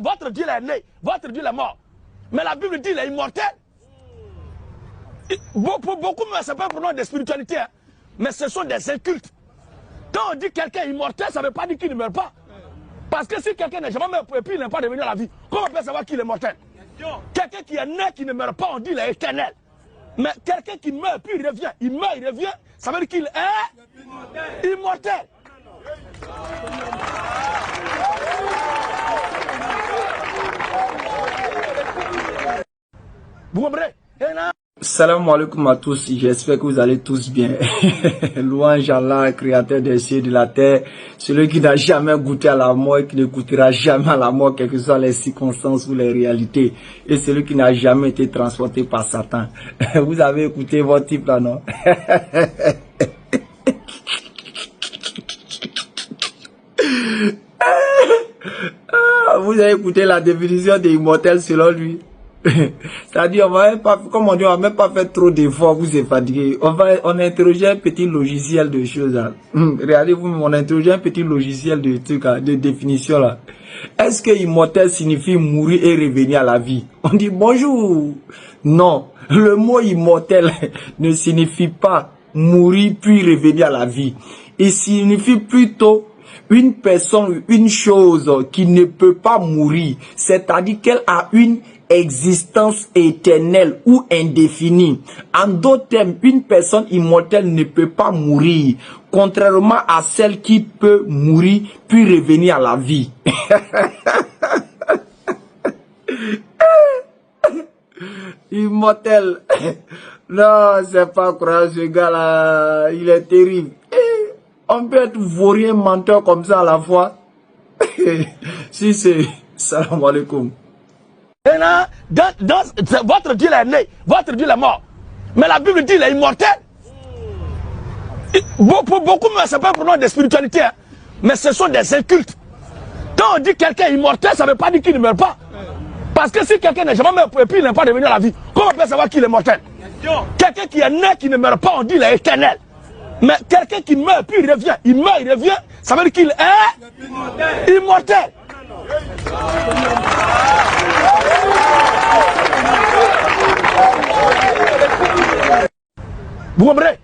Votre Dieu est né, votre Dieu est mort. Mais la Bible dit qu'il est immortel. Pour beaucoup, ce n'est pas un problème de spiritualité, hein, mais ce sont des incultes. Quand on dit quelqu'un est immortel, ça ne veut pas dire qu'il ne meurt pas. Parce que si quelqu'un n'est jamais mort et puis il n'est pas devenu à la vie, comment on peut savoir qu'il est mortel? Quelqu'un qui est né, qui ne meurt pas, on dit qu'il est éternel. Mais quelqu'un qui meurt, puis il revient, il meurt, il revient, ça veut dire qu'il est immortel. Vous comprenez? Salam alaikum à tous, j'espère que vous allez tous bien. Louange à Allah, créateur des cieux et de la terre, celui qui n'a jamais goûté à la mort et qui ne goûtera jamais à la mort, quelles que soient les circonstances ou les réalités, et celui qui n'a jamais été transporté par Satan. Vous avez écouté votre type là, non? Vous avez écouté la définition des immortels selon lui. C'est-à-dire, comme on dit, on va même pas faire trop d'efforts, vous êtes fatigué. On a interrogé un petit logiciel de choses là. Regardez-vous, on a interrogé un petit logiciel de trucs, de définition là. Est-ce que immortel signifie mourir et revenir à la vie? On dit bonjour. Non, le mot immortel ne signifie pas mourir puis revenir à la vie. Il signifie plutôt une personne, une chose qui ne peut pas mourir. C'est-à-dire qu'elle a une existence éternelle ou indéfinie. En d'autres termes, une personne immortelle ne peut pas mourir, contrairement à celle qui peut mourir puis revenir à la vie. Immortel. Non, c'est pas croyable, ce gars-là. Il est terrible. On peut être vaurien, menteur comme ça à la fois. Si c'est... Salam alaikum. Votre Dieu est né, votre Dieu est mort. Mais la Bible dit qu'il est immortel. Pour beaucoup, ce n'est pas un problème de spiritualité, hein, mais ce sont des incultes. Quand on dit quelqu'un est immortel, ça ne veut pas dire qu'il ne meurt pas. Parce que si quelqu'un n'est jamais mort et puis il n'est pas devenu à la vie, comment on peut savoir qu'il est mortel? Quelqu'un qui est né, qui ne meurt pas, on dit qu'il est éternel. Mais quelqu'un qui meurt puis il revient, il meurt, il revient, ça veut dire qu'il est immortel. Vous comprenez?